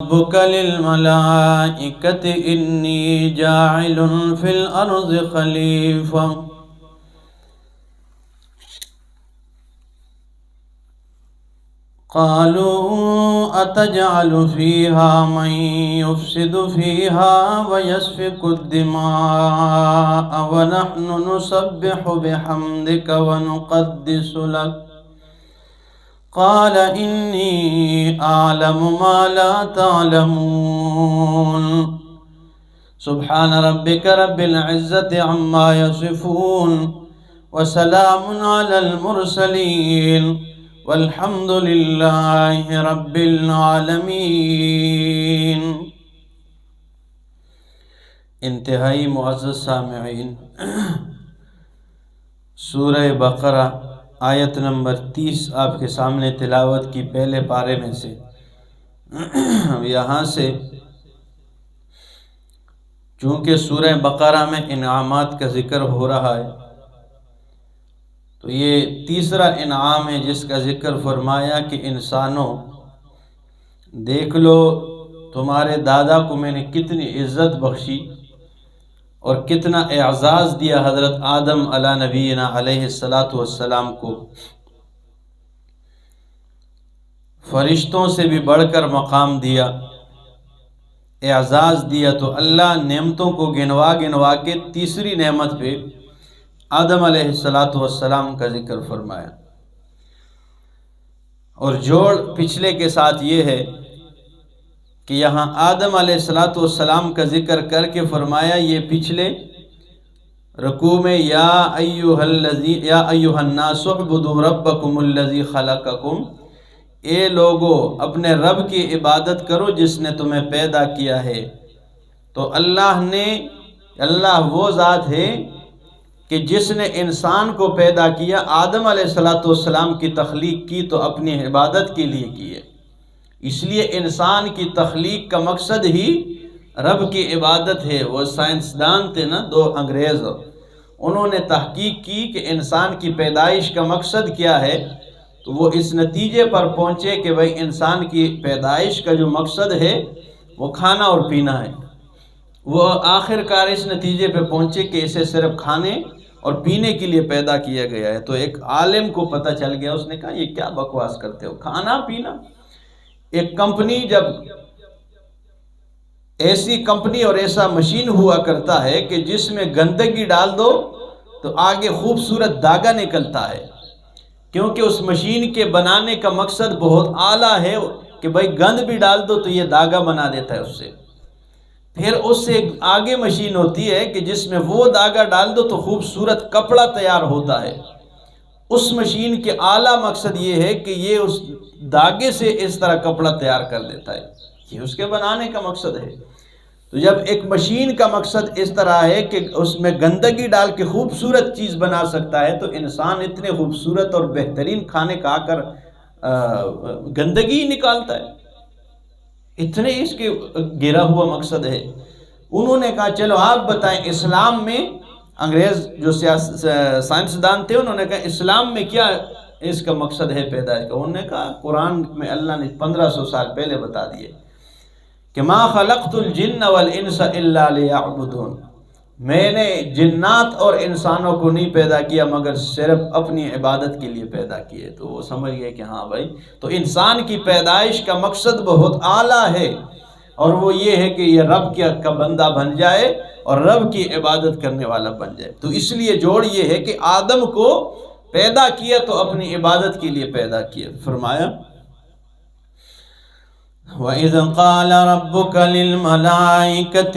ربك للملائكة إني جاعل في الأرض خليفة قالوا أتجعل فيها من يفسد فيها ويسفك الدماء ونحن نسبح بحمدك ونقدس لك قال إني أعلم ما لا تعلمون سبحان ربك رب العزة عما يصفون وسلام على المرسلين والحمد لله رب العالمين۔ انتہائی معزز سامعین، سورہ بقرہ آیت نمبر 30 آپ کے سامنے تلاوت کی پہلے پارے میں سے۔ یہاں سے چونکہ سورہ بقرہ میں انعامات کا ذکر ہو رہا ہے، تو یہ تیسرا انعام ہے جس کا ذکر فرمایا کہ انسانوں دیکھ لو تمہارے دادا کو میں نے کتنی عزت بخشی اور کتنا اعزاز دیا حضرت آدم علی نبینا علیہ السلام کو، فرشتوں سے بھی بڑھ کر مقام دیا، اعزاز دیا۔ تو اللہ نعمتوں کو گنوا گنوا کے تیسری نعمت پہ آدم علیہ السلام کا ذکر فرمایا، اور جوڑ پچھلے کے ساتھ یہ ہے کہ یہاں آدم علیہ السلام کا ذکر کر کے فرمایا، یہ پچھلے رکوع میں یا ایھا الناس اعبدوا ربکم الذی خلقکم، اے لوگو اپنے رب کی عبادت کرو جس نے تمہیں پیدا کیا ہے۔ تو اللہ وہ ذات ہے کہ جس نے انسان کو پیدا کیا، آدم علیہ السلام کی تخلیق کی تو اپنی عبادت کے لیے کی ہے، اس لیے انسان کی تخلیق کا مقصد ہی رب کی عبادت ہے۔ وہ سائنسدان تھے نا، دو انگریز، انہوں نے تحقیق کی کہ انسان کی پیدائش کا مقصد کیا ہے، تو وہ اس نتیجے پر پہنچے کہ بھئی انسان کی پیدائش کا جو مقصد ہے وہ کھانا اور پینا ہے۔ وہ آخر کار اس نتیجے پہ پہنچے کہ اسے صرف کھانے اور پینے کے لیے پیدا کیا گیا ہے۔ تو ایک عالم کو پتہ چل گیا، اس نے کہا یہ کیا بکواس کرتے ہو، کھانا پینا؟ ایک کمپنی جب ایسی کمپنی اور ایسا مشین ہوا کرتا ہے کہ جس میں گندگی ڈال دو تو آگے خوبصورت داغا نکلتا ہے، کیونکہ اس مشین کے بنانے کا مقصد بہت اعلیٰ ہے کہ بھائی گند بھی ڈال دو تو یہ داغا بنا دیتا ہے اس سے۔ پھر اس سے آگے مشین ہوتی ہے کہ جس میں وہ داغا ڈال دو تو خوبصورت کپڑا تیار ہوتا ہے۔ اس مشین کے اعلیٰ مقصد یہ ہے کہ یہ اس داغے سے اس طرح کپڑا تیار کر دیتا ہے، یہ اس کے بنانے کا مقصد ہے۔ تو جب ایک مشین کا مقصد اس طرح ہے کہ اس میں گندگی ڈال کے خوبصورت چیز بنا سکتا ہے، تو انسان اتنے خوبصورت اور بہترین کھانے کھا کر گندگی نکالتا ہے، اتنے اس کے گرا ہوا مقصد ہے۔ انہوں نے کہا چلو آپ بتائیں اسلام میں، انگریز جو سائنسدان تھے انہوں نے کہا اسلام میں کیا اس کا مقصد ہے پیدائش کا؟ انہوں نے کہا قرآن میں اللہ نے 1500 سال پہلے بتا دیے کہ ما خلقت الجن والانس الا لیعبدون، میں نے جنات اور انسانوں کو نہیں پیدا کیا مگر صرف اپنی عبادت کے لیے پیدا کیے۔ تو وہ سمجھ گئے کہ ہاں بھائی، تو انسان کی پیدائش کا مقصد بہت اعلیٰ ہے، اور وہ یہ ہے کہ یہ رب کا بندہ بن جائے اور رب کی عبادت کرنے والا بن جائے۔ تو اس لیے جوڑ یہ ہے کہ آدم کو پیدا کیا تو اپنی عبادت کے لیے پیدا کیا۔ فرمایا وَإِذْ قَالَ رَبُّكَ لِلْمَلَائِكَةِ،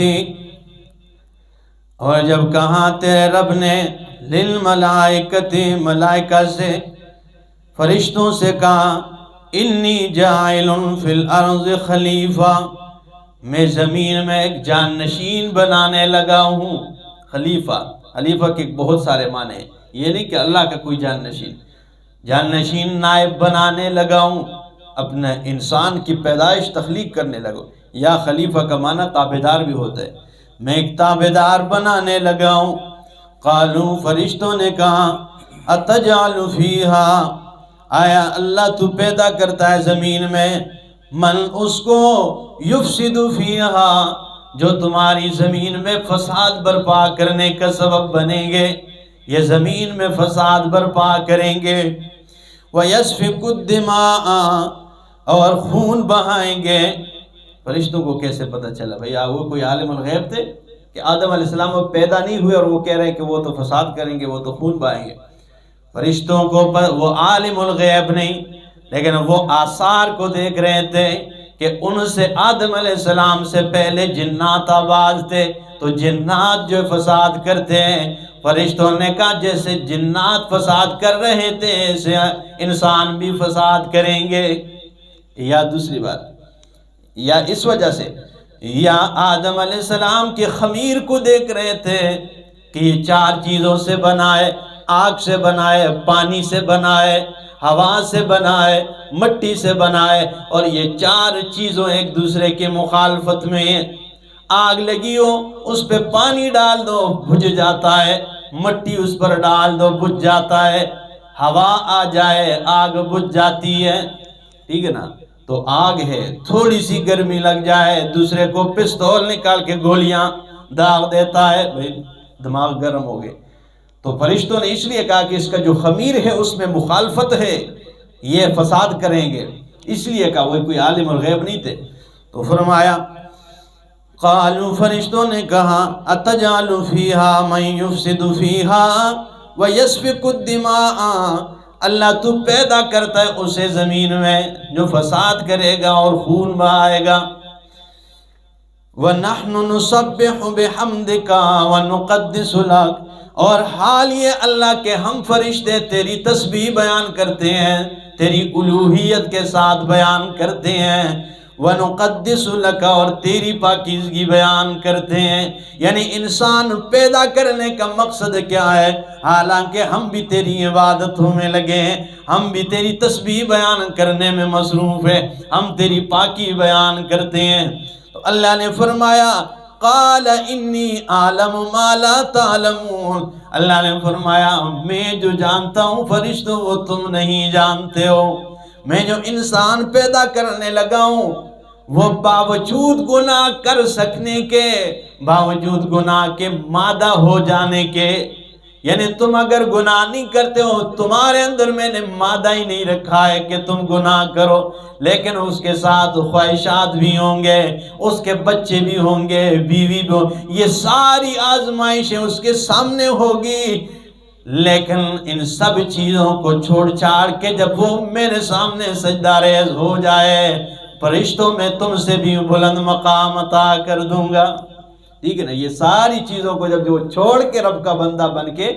اور جب کہا تیرے رب نے للملائکۃ، ملائکہ سے، فرشتوں سے کہا انی جاعل فی الارض خلیفہ، میں زمین میں ایک جانشین بنانے لگا ہوں۔ خلیفہ کے بہت سارے معنی ہیں، یہ نہیں کہ اللہ کا کوئی جانشین نائب بنانے لگا ہوں، اپنے انسان کی پیدائش تخلیق کرنے لگا۔ یا خلیفہ کا معنی تابعدار بھی ہوتا ہے، میں ایک تابعدار بنانے لگا ہوں۔ قالو، فرشتوں نے کہا اتجعل فیہا، آیا اللہ تو پیدا کرتا ہے زمین میں من اس کو یفسد فیہا جو تمہاری زمین میں فساد برپا کرنے کا سبب بنیں گے، یہ زمین میں فساد برپا کریں گے، وَيَسْفِكُ الدِّمَاءَ اور خون بہائیں گے۔ فرشتوں کو کیسے پتہ چلا؟ بھئی وہ کوئی عالم الغیب تھے کہ آدم علیہ السلام وہ پیدا نہیں ہوئے اور وہ کہہ رہے ہیں کہ وہ تو فساد کریں گے، وہ تو خون بہائیں گے؟ فرشتوں کو وہ عالم الغیب نہیں، لیکن وہ آثار کو دیکھ رہے تھے کہ ان سے آدم علیہ السلام سے پہلے جنات آباد تھے، تو جنات جو فساد کرتے ہیں، فرشتوں نے کہا جیسے جنات فساد کر رہے تھے ایسے انسان بھی فساد کریں گے۔ یا دوسری بات، یا اس وجہ سے، یا آدم علیہ السلام کے خمیر کو دیکھ رہے تھے کہ یہ 4 چیزوں سے بنائے، آگ سے بنائے، پانی سے بنائے، ہوا سے بنائے، مٹی سے بنائے، اور یہ 4 چیزوں ایک دوسرے کے مخالفت میں ہیں۔ آگ لگی ہو اس پہ پانی ڈال دو بجھ جاتا ہے، مٹی اس پر ڈال دو بجھ جاتا ہے، ہوا آ جائے آگ بجھ جاتی ہے، ٹھیک ہے نا؟ تو آگ ہے، تھوڑی سی گرمی لگ جائے دوسرے کو پستول نکال کے گولیاں داغ دیتا ہے، بھئی دماغ گرم ہو گئے۔ تو فرشتوں نے اس لیے کہا کہ اس کا جو خمیر ہے اس میں مخالفت ہے، یہ فساد کریں گے، اس لیے کہا، وہ کوئی عالم الغیب نہیں تھے۔ تو فرمایا قالوا فرشتوں نے کہا اتجعل فیہا من یفسد فیہا ویسفک الدماء، اللہ تو پیدا کرتا ہے اسے زمین میں جو فساد کرے گا اور خون بہائے گا۔ وَنَحْنُ نُسَبِّحُ بِحَمْدِكَ وَنُقَدِّسُ لَكَ، اور حال یہ اللہ کے ہم فرشتے تیری تسبیح بیان کرتے ہیں، تیری الوہیت کے ساتھ بیان کرتے ہیں، وَنُقَدِّسُ لَكَ اور تیری پاکیزگی بیان کرتے ہیں۔ یعنی انسان پیدا کرنے کا مقصد کیا ہے؟ حالانکہ ہم بھی تیری عبادتوں میں لگے ہیں، ہم بھی تیری تسبیح بیان کرنے میں مصروف ہیں، ہم تیری پاکی بیان کرتے ہیں۔ تو اللہ نے فرمایا قال انی اعلم ما لا تعلمون، اللہ نے فرمایا میں جو جانتا ہوں فرشتوں وہ تم نہیں جانتے ہو۔ میں جو انسان پیدا کرنے لگا ہوں وہ باوجود گناہ کر سکنے کے، باوجود گناہ کے مادہ ہو جانے کے، یعنی تم اگر گناہ نہیں کرتے ہو، تمہارے اندر میں نے مادہ ہی نہیں رکھا ہے کہ تم گناہ کرو، لیکن اس کے ساتھ خواہشات بھی ہوں گے، اس کے بچے بھی ہوں گے، بیوی بھی ہوں، یہ ساری آزمائشیں اس کے سامنے ہوگی، لیکن ان سب چیزوں کو چھوڑ چھاڑ کے جب وہ میرے سامنے سجدہ ریز ہو جائے، فرشتوں میں تم سے بھی بلند مقام عطا کر دوں گا، ٹھیک ہے نا؟ یہ ساری چیزوں کو جب جو چھوڑ کے رب کا بندہ بن کے،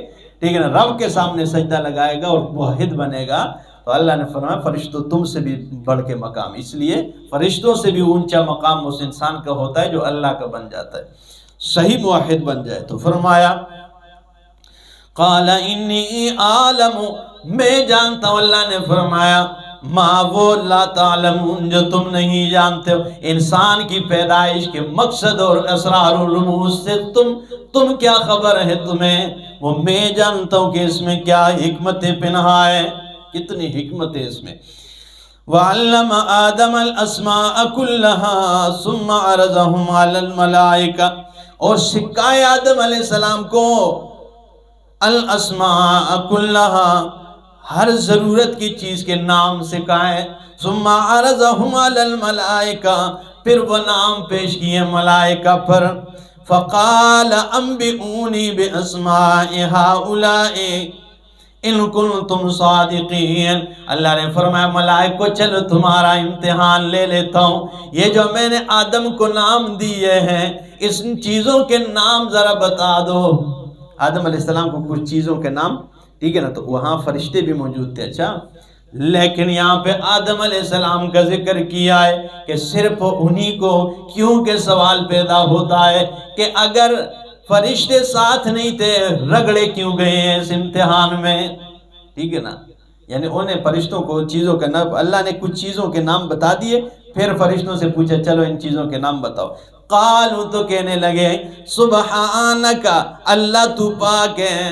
ٹھیک ہے نا، رب کے سامنے سجدہ لگائے گا اور موحد بنے گا، تو اللہ نے فرمایا فرشتوں تم سے بھی بڑھ کے مقام، اس لیے فرشتوں سے بھی اونچا مقام اس انسان کا ہوتا ہے جو اللہ کا بن جاتا ہے، صحیح موحد بن جائے۔ تو فرمایا قال انی عالم، میں جانتا ہوں، اللہ نے فرمایا ما وہ لا تعلمون جو تم نہیں جانتے ہو، انسان کی پیدائش کے مقصد اور اسرار و رموز سے تم کیا خبر ہے تمہیں، وہ میں جانتا ہوں کہ اس میں کیا حکمت پنہا ہے، کتنی حکمت ہے اس میں۔ وَعَلَّمَ آدَمَ الْأَسْمَاءَ كُلَّهَا ثُمَّ عَرَضَهُمْ عَلَى الْمَلَائِكَةِ، اور سکھائے آدم علیہ السلام کو الاسماء كلها، ہر ضرورت کی چیز کے نام سکھائے، ثم عرضهم على الملائکہ، پھر وہ نام پیش کیے ملائکہ پر، فقال انبئونی باسماء هؤلاء ان کنتم صادقین، اللہ نے فرمایا ملائکہ چلو تمہارا امتحان لے لیتا ہوں، یہ جو میں نے آدم کو نام دیے ہیں اس چیزوں کے نام ذرا بتا دو۔ آدم علیہ السلام کو کچھ چیزوں کے نام، ٹھیک ہے نا، تو وہاں فرشتے بھی موجود تھے، اچھا، لیکن یہاں پہ آدم علیہ السلام کا ذکر کیا ہے کہ صرف انہی کو، کیونکہ سوال پیدا ہوتا ہے کہ اگر فرشتے ساتھ نہیں تھے رگڑے کیوں گئے ہیں اس امتحان میں، ٹھیک ہے نا، یعنی انہیں فرشتوں کو چیزوں کے نام، اللہ نے کچھ چیزوں کے نام بتا دیے، پھر فرشتوں سے پوچھا چلو ان چیزوں کے نام بتاؤ، قالوا تو کہنے لگے سبحانک، اللہ تو پاک ہے،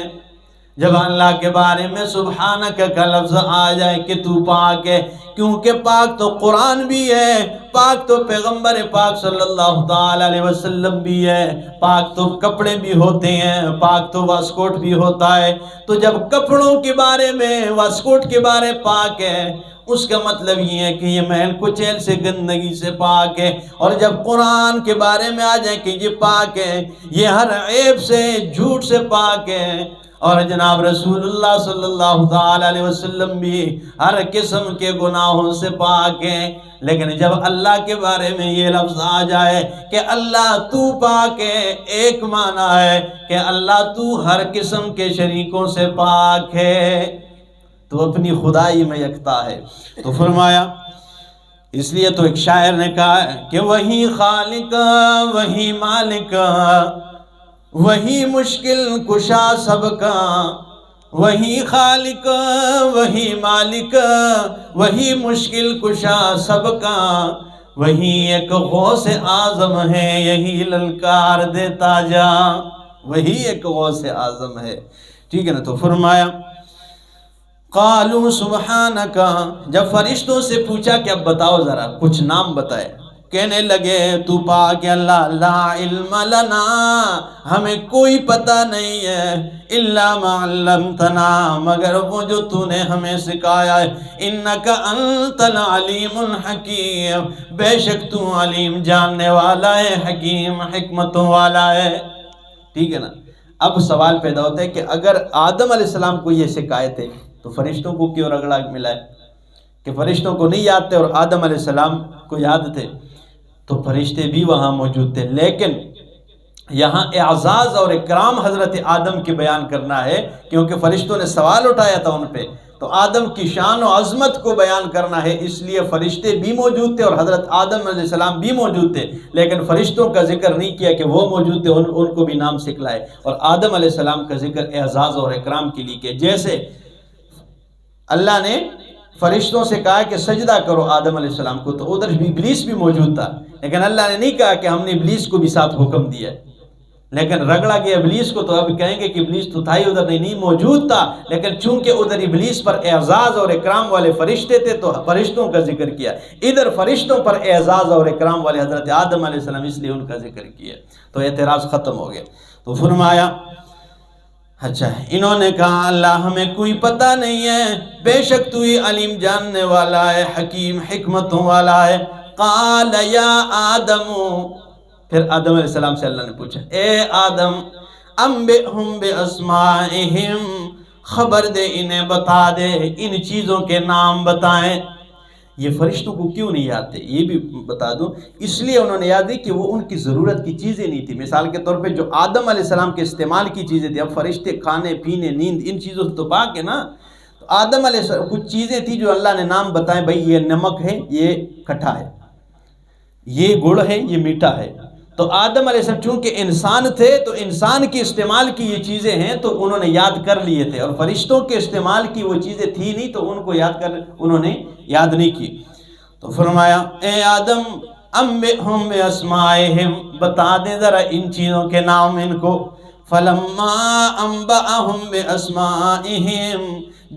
جب اللہ کے بارے میں سبحانک کا لفظ آ جائے کہ تو پاک ہے، کیونکہ پاک تو قرآن بھی ہے، پاک تو پیغمبر پاک صلی اللہ تعالی علیہ وسلم بھی ہے، پاک تو کپڑے بھی ہوتے ہیں، پاک تو واسکوٹ بھی ہوتا ہے۔ تو جب کپڑوں کے بارے میں، واسکوٹ کے بارے پاک ہے، اس کا مطلب یہ ہے کہ یہ محل کچیل سے، گندگی سے پاک ہے۔ اور جب قرآن کے بارے میں آ جائے کہ یہ پاک ہے، یہ ہر عیب سے، جھوٹ سے پاک ہے، اور جناب رسول اللہ صلی اللہ تعالی علیہ وسلم بھی ہر قسم کے گناہوں سے پاک ہیں۔ لیکن جب اللہ کے بارے میں یہ لفظ آ جائے کہ اللہ تو پاک ہے، ایک معنی ہے کہ اللہ تو ہر قسم کے شریکوں سے پاک ہے، تو اپنی خدائی میں یکتا ہے۔ تو فرمایا، اس لیے تو ایک شاعر نے کہا کہ وہی خالق، وہی مالک، وہی مشکل کشا سب کا، وہی خالق، وہی مالک، وہی مشکل کشا سب کا، وہی ایک غوث اعظم ہے، یہی للکار دیتا جا، وہی ایک غوث اعظم ہے، ٹھیک ہے نا۔ تو فرمایا قالوا سبحانک، جب فرشتوں سے پوچھا کہ اب بتاؤ ذرا کچھ نام بتائے، کہنے لگے تو پاک اللہ، لا علم لنا، ہمیں کوئی پتہ نہیں ہے، الا ما علمتنا، مگر وہ جو تو نے ہمیں سکھایا ہے، انک انت العلیم الحکیم، بے شک تو علیم جاننے والا ہے، حکیم حکمتوں والا ہے، ٹھیک ہے نا۔ اب سوال پیدا ہوتا ہے کہ اگر آدم علیہ السلام کو یہ شکایت ہے تو فرشتوں کو کیوں رگڑا ملا ہے؟ کہ فرشتوں کو نہیں یاد تھے اور آدم علیہ السلام کو یاد تھے، تو فرشتے بھی وہاں موجود تھے، لیکن یہاں اعزاز اور اکرام حضرت آدم کی بیان کرنا ہے، کیونکہ فرشتوں نے سوال اٹھایا تھا ان پہ، تو آدم کی شان و عظمت کو بیان کرنا ہے، اس لیے فرشتے بھی موجود تھے اور حضرت آدم علیہ السلام بھی موجود تھے، لیکن فرشتوں کا ذکر نہیں کیا کہ وہ موجود تھے، ان کو بھی نام سکھلائے، اور آدم علیہ السلام کا ذکر اعزاز اور اکرام کے لیے کیا۔ جیسے اللہ نے فرشتوں سے کہا کہ سجدہ کرو آدم علیہ السلام کو، تو ادھر بھی ابلیس بھی موجود تھا، لیکن اللہ نے نہیں کہا کہ ہم نے ابلیس کو بھی ساتھ حکم دیا ہے، لیکن رگڑا گیا ابلیس کو، تو اب کہیں گے کہ ابلیس تو تھا ہی ادھر، نہیں موجود تھا، لیکن چونکہ ادھر ابلیس پر اعزاز اور اکرام والے فرشتے تھے تو فرشتوں کا ذکر کیا، ادھر فرشتوں پر اعزاز اور اکرام والے حضرت آدم علیہ السلام، اس لیے ان کا ذکر کیا، تو اعتراض ختم ہو گیا۔ تو فرمایا اچھا، انہوں نے کہا اللہ ہمیں کوئی پتہ نہیں ہے، بے شک تو ہی علیم جاننے والا ہے، حکیم حکمتوں والا ہے۔ قال یا آدم، پھر آدم علیہ السلام سے اللہ نے پوچھا، اے آدم انبئہم باسمائہم، خبر دے انہیں، بتا دے، ان چیزوں کے نام بتائیں۔ یہ فرشتوں کو کیوں نہیں یاد تھے یہ بھی بتا دوں، اس لیے انہوں نے یاد دی کہ وہ ان کی ضرورت کی چیزیں نہیں تھی۔ مثال کے طور پہ جو آدم علیہ السلام کے استعمال کی چیزیں تھیں، اب فرشتے کھانے پینے نیند ان چیزوں سے تو پاک ہے نا، تو آدم علیہ السلام کچھ چیزیں تھیں جو اللہ نے نام بتائیں، بھائی یہ نمک ہے، یہ کھٹا ہے، یہ گڑ ہے، یہ میٹھا ہے، تو آدم علیہ السلام چونکہ انسان تھے تو انسان کی استعمال کی یہ چیزیں ہیں تو انہوں نے یاد کر لیے تھے، اور فرشتوں کے استعمال کی وہ چیزیں تھی نہیں تو ان کو انہوں نے یاد نہیں کی۔ تو فرمایا اے آدم انبئہم باسمائہم، بتا دیں ذرا ان چیزوں کے نام ان کو۔ فلما انبأہم باسمائہم،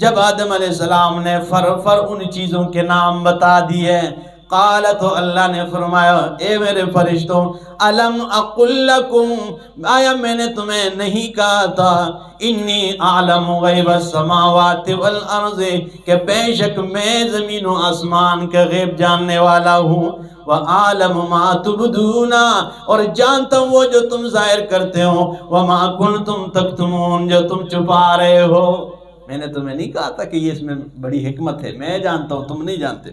جب آدم علیہ السلام نے فر ان چیزوں کے نام بتا دیے، قال، تو اللہ نے فرمایا اے میرے فرشتوں، الم اقل لکم، آیا میں نے تمہیں نہیں کہا تھا، انی اعلم غیب السماوات والارض، کہ بے شک میں زمین و آسمان کا غیب جاننے والا ہوں، وَأَعْلَمُ مَا تُبْدُونَ، اور جانتا ہوں وہ جو تم ظاہر کرتے ہو، وَمَا كُنْتُمْ تَكْتُمُونَ، جو تم چھپا رہے ہو۔ میں نے تمہیں نہیں کہا تھا کہ یہ اس میں بڑی حکمت ہے، میں جانتا ہوں تم نہیں جانتے۔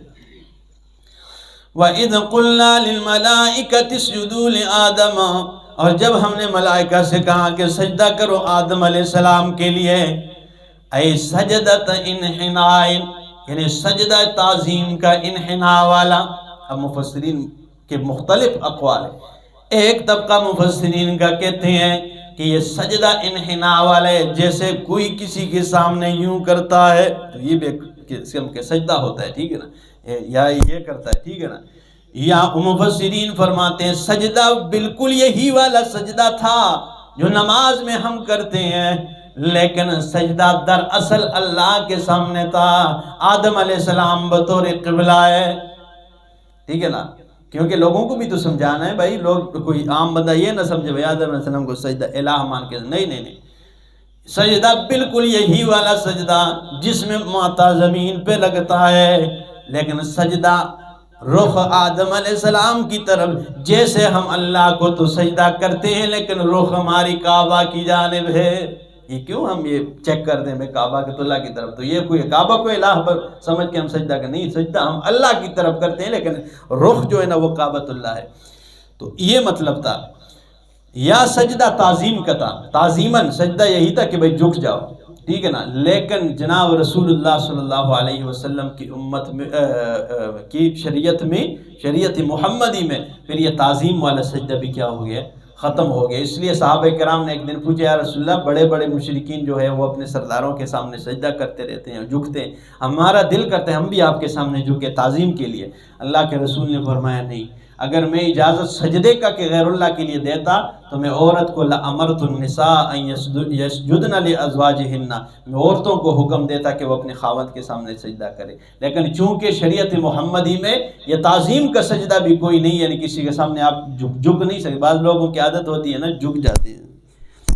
وَإِذْ قُلْنَا لِلْمَلَائِكَةِ اسْجُدُوا لِآدَمَ، اور جب ہم نے ملائکہ سے کہا کہ سجدہ کرو آدم علیہ السلام کے لیے، اے سجدت انحناء، یعنی سجدہ تعظیم کا انحناء والا۔ اب مفسرین کے مختلف اقوال ہیں، ایک طبقہ مفسرین کا کہتے ہیں کہ یہ سجدہ انحناء والا ہے، جیسے کوئی کسی کے سامنے یوں کرتا ہے تو یہ بھی قسم کے سجدہ ہوتا ہے، ٹھیک ہے نا، یا یہ کرتا ہے، ٹھیک ہے نا۔ یا مفسرین فرماتے ہیں سجدہ بالکل یہی والا سجدہ تھا جو نماز میں ہم کرتے ہیں، لیکن سجدہ در اصل اللہ کے سامنے تھا۔ آدم علیہ السلام بطور قبلہ ہے، ٹھیک ہے نا، کیونکہ لوگوں کو بھی تو سمجھانا ہے بھائی، لوگ کوئی عام بندہ یہ نہ سمجھے بھائی آدم علیہ السلام کو سجدہ الہ مان کے، نہیں، سجدہ بالکل یہی والا سجدہ جس میں ماتھا زمین پہ لگتا ہے، لیکن سجدہ رخ آدم علیہ السلام کی طرف، جیسے ہم اللہ کو تو سجدہ کرتے ہیں لیکن رخ ہماری کعبہ کی جانب ہے۔ یہ کیوں ہم یہ چیک کر دیں میں کعبہ کے تو اللہ کی طرف، تو یہ کوئی کعبہ کو الہ پر سمجھ کے ہم سجدہ کریں، نہیں، سجدہ ہم اللہ کی طرف کرتے ہیں لیکن رخ جو ہے نا وہ کعبۃ اللہ ہے۔ تو یہ مطلب تھا، یا سجدہ تعظیم کا تھا، تعظیماً سجدہ یہی تھا کہ بھائی جھک جاؤ، ٹھیک ہے نا، لیکن جناب رسول اللہ صلی اللہ علیہ وسلم کی امت میں کی شریعت محمدی میں پھر یہ تعظیم والا سجدہ بھی کیا ہو گیا، ختم ہو گیا۔ اس لیے صحابہ کرام نے ایک دن پوچھا، یا رسول اللہ بڑے بڑے مشرکین جو ہے وہ اپنے سرداروں کے سامنے سجدہ کرتے رہتے ہیں، جھکتے ہیں، ہمارا دل کرتا ہے ہم بھی آپ کے سامنے جھکے تعظیم کے لیے۔ اللہ کے رسول نے فرمایا نہیں، اگر میں اجازت سجدے کا کہ غیر اللہ کے لیے دیتا تو میں عورت کو لَأَمَرْتُ النِّسَاءَ أَن يَسْجُدْنَ لِأَزْوَاجِهِنَّ، میں عورتوں کو حکم دیتا کہ وہ اپنے خاوند کے سامنے سجدہ کرے، لیکن چونکہ شریعت محمدی میں یہ تعظیم کا سجدہ بھی کوئی نہیں، یعنی کسی کے سامنے آپ جھک نہیں سکتے، بعض لوگوں کی عادت ہوتی ہے نا جھک جاتے ہیں،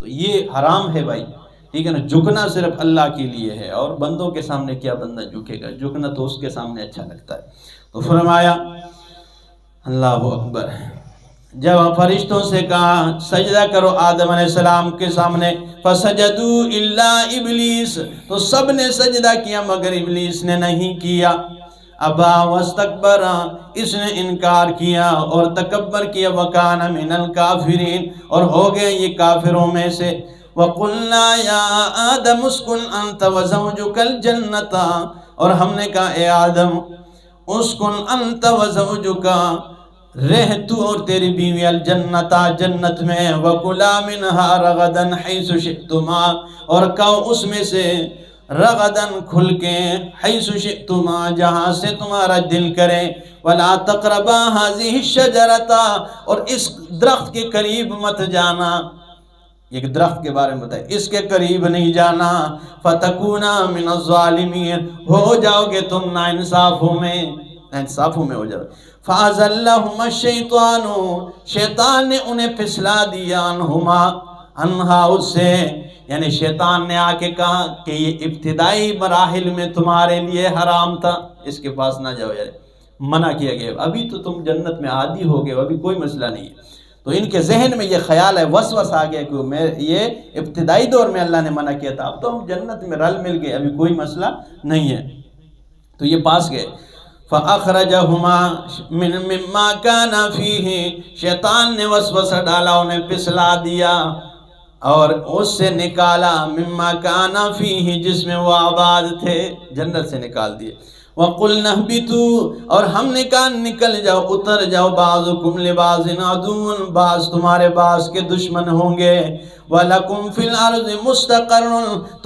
تو یہ حرام ہے بھائی، ٹھیک ہے نا، جھکنا صرف اللہ کے لیے ہے، اور بندوں کے سامنے کیا بندہ جھکے گا، جھکنا تو اس کے سامنے اچھا لگتا ہے۔ تو فرمایا اللہ اکبر، جب فرشتوں سے کہا سجدہ کرو آدم علیہ السلام کے سامنے، فسجدوا الا ابلیس، تو سب نے سجدہ کیا مگر ابلیس نے نہیں کیا، ابا واستکبر، اس نے انکار کیا اور تکبر کیا، وکان من الکافرین، اور ہو گئے یہ کافروں میں سے۔ وقلنا یا آدم اسکن انت وزوجک الجنت، اور ہم نے کہا اے آدم اسکن انت وزوجک، رہ تو اور تیری بیوی الجنتا، جنت میں، وکلا منہا رغدن حیث شئتما، اور کھاؤ اس میں سے رغدن کھل کے، حیث شئتما جہاں سے تمہارا دل کرے، ولا تقربا هذه الشجرۃ، اور اس درخت کے قریب مت جانا، ایک درخت کے بارے میں بتائے، اس کے قریب نہیں جانا، فتکونا من الظالمین، ہو جاؤ گے تم ناانصافوں میں ہو جاؤ۔ فَأَزَلَّهُمَا الشَّيْطَانُ، شیطان نے انہیں پھسلا دیا، انہا اس سے، یعنی شیطان نے آ کے کہا کہ یہ ابتدائی مراحل میں تمہارے لیے حرام تھا، اس کے پاس نہ جاؤ، یعنی منع کیا گیا، ابھی تو تم جنت میں عادی ہو گئے، ابھی کوئی مسئلہ نہیں ہے۔ تو ان کے ذہن میں یہ خیال ہے، وسوس آ گیا کہ یہ ابتدائی دور میں اللہ نے منع کیا تھا، اب تو ہم جنت میں رل مل گئے، ابھی کوئی مسئلہ نہیں ہے، تو یہ پاس گئے۔ فَأَخْرَجَهُمَا مِمَّا كَانَ فِيهِ، شیطان نے وسوسہ ڈالا، انہیں پسلا دیا اور اس سے نکالا، مِمَّا كَانَ فِيهِ جس میں وہ آباد تھے، جنت سے نکال دیے۔ وَقُلْنَا اهْبِطُوا، اور ہم نے کہا نکل جاؤ، اتر جاؤ، بَعْضُكُمْ لِبَعْضٍ عَدُوٌّ، بعض تمہارے بعض کے دشمن ہوں گے، وَلَكُمْ فِي الْأَرْضِ مُسْتَقَرٌّ،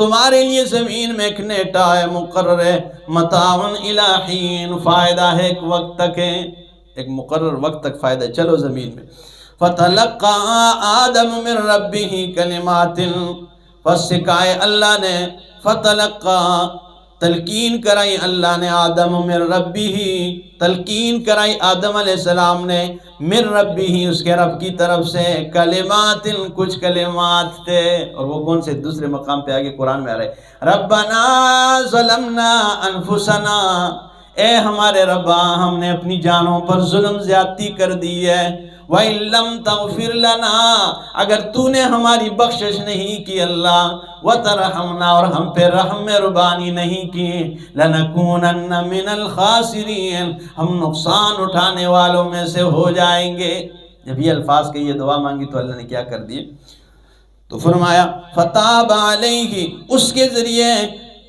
تمہارے لیے زمین میں ایک نیٹا ہے، مقرر ہے، مَتَاعٌ إِلَىٰ حِينٍ، فائدہ ہے ایک وقت تک ہے، ایک مقرر وقت تک فائدہ ہے، چلو زمین میں۔ فَتَلَقَّىٰ آدَمُ مِن رَبِّهِ كَلِمَاتٍ، پس سکھائے اللہ نے، فَتَلَقَّىٰ تلقین کرائی اللہ نے آدم من ربہ، تلقین کرائی آدم علیہ السلام نے، من ربہ اس کے رب کی طرف سے، کلمات کچھ کلمات تھے، اور وہ کون سے؟ دوسرے مقام پہ آگے قرآن میں آ رہے، ربنا ظلمنا انفسنا، اے ہمارے ربا ہم نے اپنی جانوں پر ظلم زیادتی کر دی ہے، وَإِن لَّمْ تَغْفِرْ لَنَا، اگر تو نے ہماری بخشش نہیں کی اللہ، وَتَرْحَمْنَا اور ہم پہ رحم مہربانی نہیں کی، لَنَكُونَنَّ مِنَ الْخَاسِرِينَ ہم نقصان اٹھانے والوں میں سے ہو جائیں گے۔ جب یہ الفاظ کے یہ دعا مانگی تو اللہ نے کیا کر دی؟ تو فرمایا فَتَابَ عَلَيْهِ، اس کے ذریعے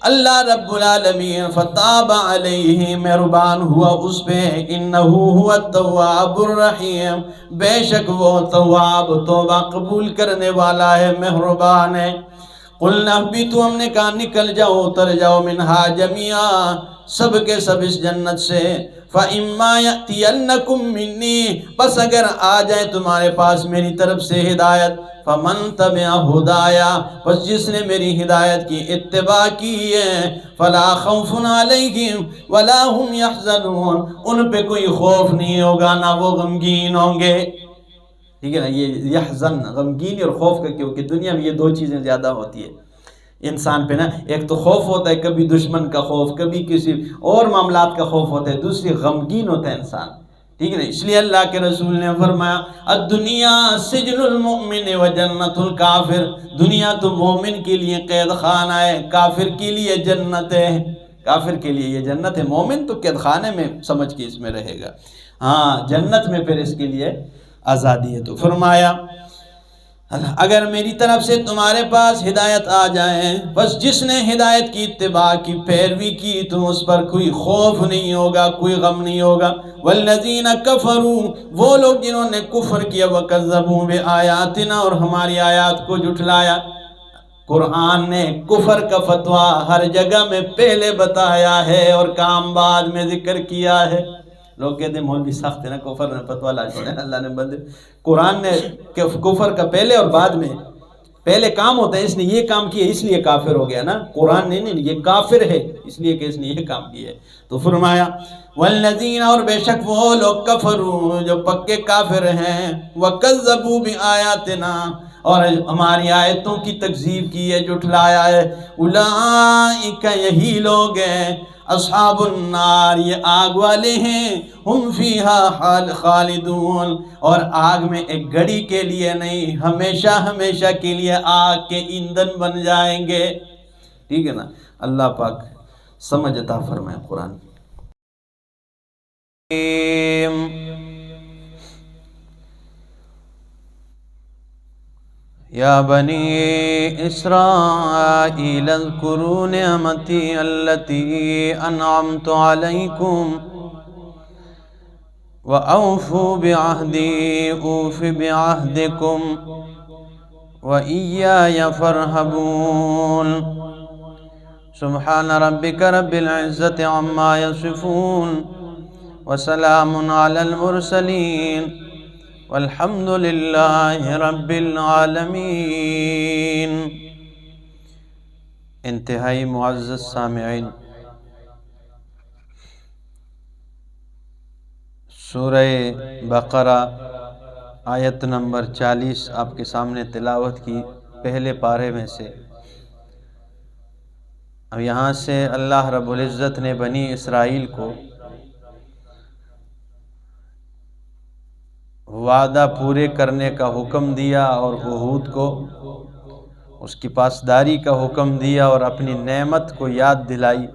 اللہ رب العالمین فتاب علیہ مہربان ہوا اس پہ، انہو ہوا التواب الرحیم، بے شک وہ تواب توبہ قبول کرنے والا ہے، مہربان ہے۔ قلنا اہبطوا، ہم نے کہا نکل جاؤ، اتر جاؤ، منہا جميعا، سب کے سب اس جنت سے، فَإِمَّا يَأْتِيَنَّكُم مِّنِّي، بس اگر آ جائے تمہارے پاس میری طرف سے ہدایت، فَمَن تَبِعَ هُدَايَا، بس جس نے میری ہدایت کی اتباع کی ہے، فَلَا خَوْفٌ عَلَيْهِمْ وَلَا هُمْ يَحْزَنُونَ، ان پہ کوئی خوف نہیں ہوگا، نہ وہ غمگین ہوں گے۔ ٹھیک ہے نا، یہ یحزن غمگین اور خوف کا، کیونکہ دنیا میں یہ دو چیزیں زیادہ ہوتی ہے انسان پہ نا، ایک تو خوف ہوتا ہے کبھی دشمن کا خوف، کبھی کسی اور معاملات کا خوف ہوتا ہے، دوسری غمگین ہوتا ہے انسان، ٹھیک ہے نا۔ اس لیے اللہ کے رسول نے فرمایا الدنیا سجن المؤمن و جنت الکافر، دنیا تو مومن کے لیے قید خانہ ہے، کافر کے لیے جنت ہے، کافر کے لیے یہ جنت ہے، مومن تو قید خانے میں سمجھ کے اس میں رہے گا، ہاں جنت میں پھر اس کے لیے آزادی ہے۔ تو فرمایا اگر میری طرف سے تمہارے پاس ہدایت آ جائے، بس جس نے ہدایت کی اتباع کی، پیروی کی، تو اس پر کوئی خوف نہیں ہوگا، کوئی غم نہیں ہوگا۔ والذین کفروا، وہ لوگ جنہوں نے کفر کیا، وکذبوا بآیاتنا، اور ہماری آیات کو جھٹلایا۔ قرآن نے کفر کا فتویٰ ہر جگہ میں پہلے بتایا ہے اور کام بعد میں ذکر کیا ہے۔ لوگ کہتے ہیں مولوی سخت ہے نا، کفر نے فتویٰ لا چھوڑے، اللہ نے بندے، قرآن نے کفر کا پہلے اور بعد میں، پہلے کام ہوتا ہے اس نے یہ کام کیا اس لیے کافر ہو گیا نا، قرآن نے نہیں، یہ کافر ہے اس لیے کہ اس نے یہ کام کیا ہے۔ تو فرمایا والذین، اور بے شک وہ لوگ کفروا جو پکے کافر ہیں، وکذبوا بآیاتنا، اور ہماری آیتوں کی تکذیب کی ہے، جھٹلایا ہے، اولئک، یہی لوگ ہیں، اصحاب النار، یہ آگ والے ہیں، ہم فیہا خالدون، اور آگ میں ایک گھڑی کے لیے نہیں، ہمیشہ ہمیشہ کے لیے آگ کے ایندھن بن جائیں گے۔ ٹھیک ہے نا، اللہ پاک سمجھ عطا فرمائے قرآن۔ یا بنی اسرائیل اذکروا نعمتی التی انعمت علیکم وأوفوا بعہدی اوف بعہدکم وإیای فارہبون۔ سبحان ربک رب العزت عما یصفون وسلام علی المرسلین والحمد للہ رب العالمین۔ انتہائی معزز سامعین، سورہ بقرہ آیت نمبر 40 آپ کے سامنے تلاوت کی، پہلے پارے میں سے۔ اب یہاں سے اللہ رب العزت نے بنی اسرائیل کو وعدہ پورے کرنے کا حکم دیا، اور عہود کو اس کی پاسداری کا حکم دیا، اور اپنی نعمت کو یاد دلائی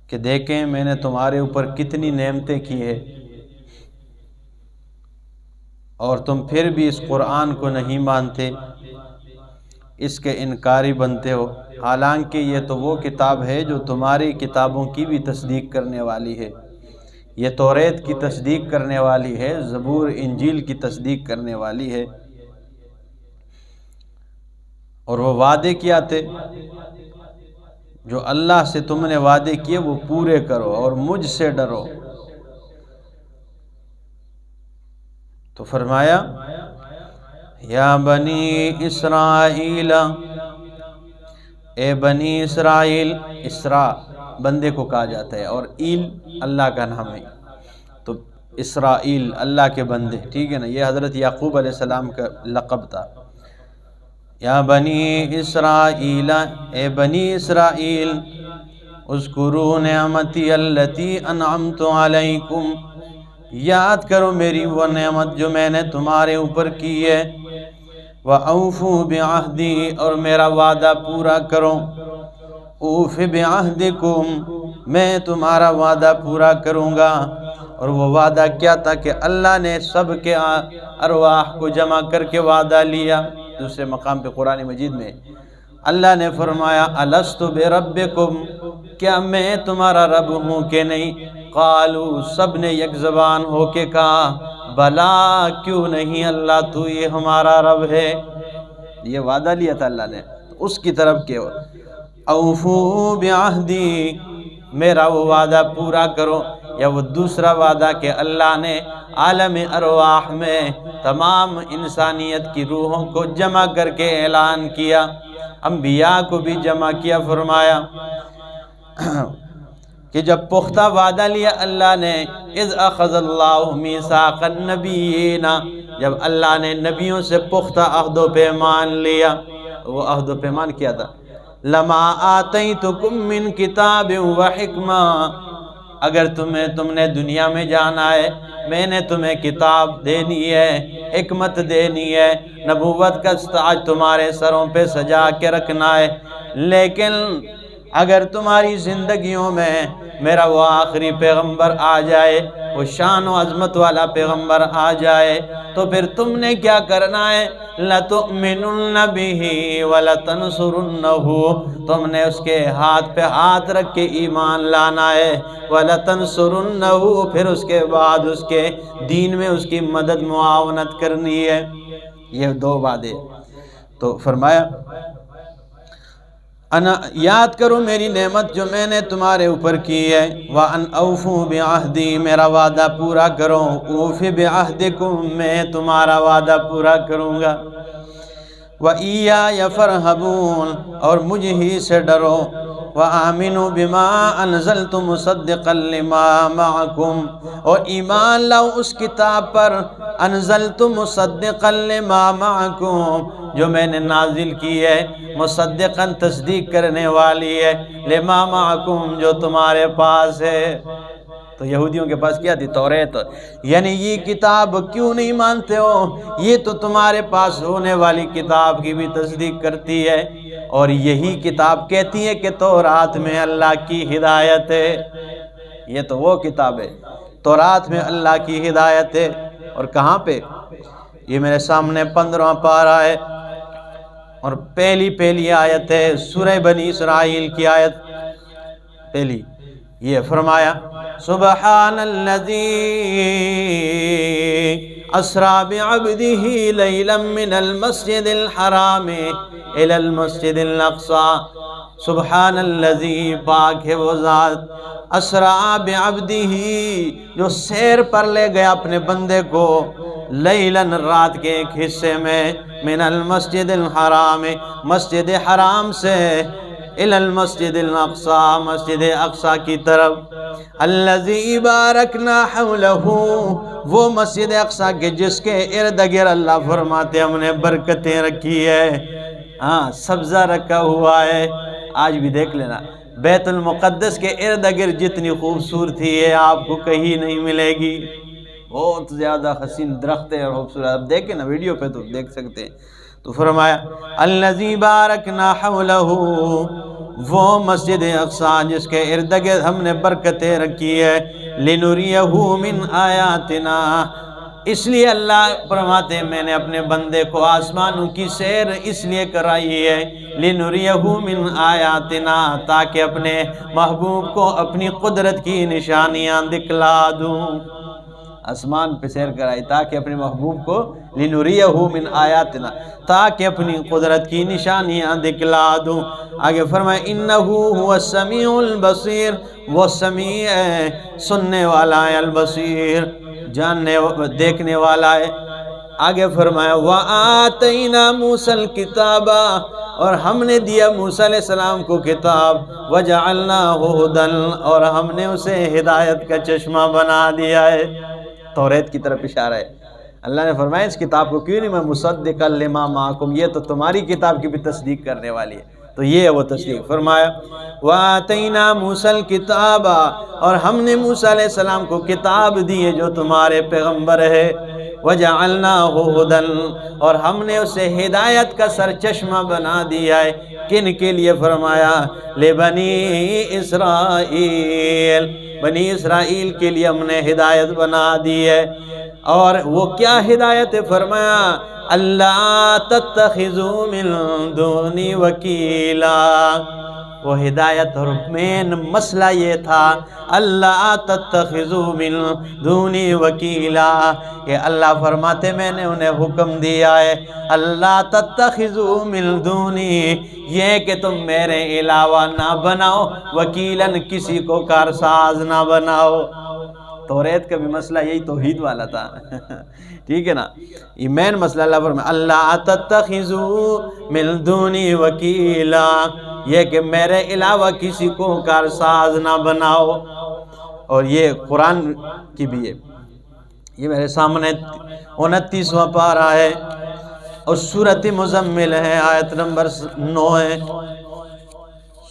کہ دیکھیں میں نے تمہارے اوپر کتنی نعمتیں کی ہیں، اور تم پھر بھی اس قرآن کو نہیں مانتے، اس کے انکاری بنتے ہو، حالانکہ یہ تو وہ کتاب ہے جو تمہاری کتابوں کی بھی تصدیق کرنے والی ہے، یہ توریت کی تصدیق کرنے والی ہے، زبور انجیل کی تصدیق کرنے والی ہے۔ اور وہ وعدے کیا تھے؟ جو اللہ سے تم نے وعدے کیے وہ پورے کرو اور مجھ سے ڈرو۔ تو فرمایا یا بنی اسرائیل، اے بنی اسرائیل، اسراء بندے کو کہا جاتا ہے، اور ایل اللہ کا نام ہے، تو اسرائیل اللہ کے بندے، ٹھیک ہے نا، یہ حضرت یعقوب علیہ السلام کا لقب تھا۔ یا بنی اسرائیل، اے بنی اسرائیل، اذکروا نعمتی التی انعمت علیکم، یاد کرو میری وہ نعمت جو میں نے تمہارے اوپر کی ہے، وَأَوْفُوا بِعَہْدِي، اور میرا وعدہ پورا کرو، اوف بعہدکم، میں تمہارا وعدہ پورا کروں گا۔ اور وہ وعدہ کیا تھا کہ اللہ نے سب کے ارواح کو جمع کر کے وعدہ لیا۔ دوسرے مقام پہ قرآن مجید میں اللہ نے فرمایا الست بربکم، کیا میں تمہارا رب ہوں کہ نہیں؟ قالوا، سب نے یک زبان ہو کے کہا بلا، کیوں نہیں اللہ، تو یہ ہمارا رب ہے۔ یہ وعدہ لیا تھا اللہ نے، اس کی طرف کہ اوفو بعہدی، میرا وہ وعدہ پورا کرو، یا وہ دوسرا وعدہ کہ اللہ نے عالم ارواح میں تمام انسانیت کی روحوں کو جمع کر کے اعلان کیا، انبیاء کو بھی جمع کیا، فرمایا کہ جب پختہ وعدہ لیا اللہ نے، اذ اخذ اللہ میثاق النبیین، جب اللہ نے نبیوں سے پختہ عہد و پیمان لیا، وہ عہد و پیمان کیا تھا، لما آتیتکم من کتاب و حکمہ، اگر تم نے دنیا میں جانا ہے، میں نے تمہیں کتاب دینی ہے، حکمت دینی ہے، نبوت کا تاج تمہارے سروں پہ سجا کے رکھنا ہے، لیکن اگر تمہاری زندگیوں میں میرا وہ آخری پیغمبر آ جائے، وہ شان و عظمت والا پیغمبر آ جائے، تو پھر تم نے کیا کرنا ہے، لَتُؤْمِنُنَّ بِهِ وَلَتَنْصُرُنَّهُ، تم نے اس کے ہاتھ پہ ہاتھ رکھ کے ایمان لانا ہے، وَلَتَنْصُرُنَّهُ، پھر اس کے بعد اس کے دین میں اس کی مدد معاونت کرنی ہے۔ یہ دو وعدے۔ تو فرمایا انا، یاد کرو میری نعمت جو میں نے تمہارے اوپر کی ہے، وَأَنْ أَوْفُوا بِعَهْدِي، میرا وعدہ پورا کرو، اوف بِعَهْدِكُمْ، میں تمہارا وعدہ پورا کروں گا، وَإِيَّايَ فَارْهَبُونَ، اور مجھ ہی سے ڈرو، وَآمِنُوا بِمَا أَنزَلْتُ مُصَدِّقًا لِمَا مَعَكُمْ، اور ایمان لاؤ اس کتاب پر، انزلت مصدقا لما معکم، جو میں نے نازل کی ہے، مصدقاً تصدیق کرنے والی ہے، لما معکم، جو تمہارے پاس ہے۔ تو یہودیوں کے پاس کیا تھی؟ توریت، یعنی یہ کتاب کیوں نہیں مانتے ہو؟ یہ تو تمہارے پاس ہونے والی کتاب کی بھی تصدیق کرتی ہے، اور یہی کتاب کہتی ہے کہ تورات میں اللہ کی ہدایت ہے۔ یہ تو وہ کتاب ہے، تورات میں اللہ کی ہدایت ہے، اور کہاں پہ؟ یہ میرے سامنے 15واں پارہ ہے، اور پہلی آیت ہے سورہ بنی اسرائیل کی آیت پہلی۔ یہ فرمایا سبحان الذی اسری بعبدہ لیلا من المسجد الحرام الی المسجد الاقصی، سبحان الذی، پاک ہے وہ ذات، اسری بعبدہ، جو سیر پر لے گیا اپنے بندے کو، لیلاً، رات کے ایک حصے میں، من المسجد الحرام، مسجد حرام سے، الی المسجد الاقصی، مسجد اقصی کی طرف، الذی بارکنا حولہ، وہ مسجد اقصی کے جس کے ارد گرد اللہ فرماتے ہم نے برکتیں رکھی ہے، ہاں، سبزہ رکھا ہوا ہے۔ آج بھی دیکھ لینا، بیت المقدس کے ارد گرد جتنی خوبصورتی ہے آپ کو کہیں نہیں ملے گی، بہت زیادہ حسین درخت ہے اور خوبصورت، آپ دیکھیں نا ویڈیو پہ تو دیکھ سکتے ہیں۔ تو فرمایا الذی بارکنا حولہ، وہ مسجد اقصی جس کے ارد گرد ہم نے برکتیں رکھی ہے، لنریہ من آیاتنا، اس لیے اللہ فرماتے ہیں میں نے اپنے بندے کو آسمانوں کی سیر اس لیے کرائی ہے، لنریہ من آیاتنا، تاکہ اپنے محبوب کو اپنی قدرت کی نشانیاں دکھلا دوں، آسمان پہ سیر کرائی تاکہ اپنے محبوب کو، لنریہ من آیاتنا، تاکہ اپنی قدرت کی نشانیاں دکھلا دوں۔ آگے فرمائے انہ هو السمیع البصیر، وہ سمیع ہے، سننے والا ہے، البصیر، جاننے دیکھنے والا ہے۔ آگے فرمایا وَآتَيْنَا مُوسَى الْكِتَابَ، اور ہم نے دیا موسیٰ علیہ السلام کو کتاب، وَجَعَلْنَاهُ هُدًى، اور ہم نے اسے ہدایت کا چشمہ بنا دیا ہے۔ توریت کی طرف اشارہ ہے، اللہ نے فرمایا اس کتاب کو کیوں نہیں میں مصدقا لما معکم، یہ تو تمہاری کتاب کی بھی تصدیق کرنے والی ہے، تو یہ ہے وہ تصدیق۔ فرمایا وَآتَيْنَا مُوسَى الْكِتَابَ، اور ہم نے موسیٰ علیہ السلام کو کتاب دی ہے جو تمہارے پیغمبر ہے، وَجَعَلْنَاهُ هُدًى، اور ہم نے اسے ہدایت کا سرچشمہ بنا دیا ہے، کن کے لیے؟ فرمایا لبنی اسرائیل، بنی اسرائیل کے لیے ہم نے ہدایت بنا دی ہے، اور وہ کیا ہدایت ہے؟ فرمایا اللہ تتخذوا من دونی وکیلا، وہ ہدایت اور مین مسئلہ یہ تھا اللہ تتخذوا من دونی وکیلا، کہ اللہ فرماتے میں نے انہیں حکم دیا ہے اللہ تتخذوا من دونی، یہ کہ تم میرے علاوہ نہ بناؤ وکیلاً، کسی کو کارساز نہ بناؤ۔ توریت کا بھی مسئلہ یہی توحید والا تھا ٹھیک ہے نا، یہ مین مسئلہ اللہ فرمایا اللہ تتخذوا من دونی وکیلا، یہ کہ میرے علاوہ کسی کو کارساز نہ بناؤ۔ اور یہ قرآن کی بھی ہے، یہ میرے سامنے 29واں پارہ ہے اور سورۃ مزمل ہے، آیت نمبر 9 ہے،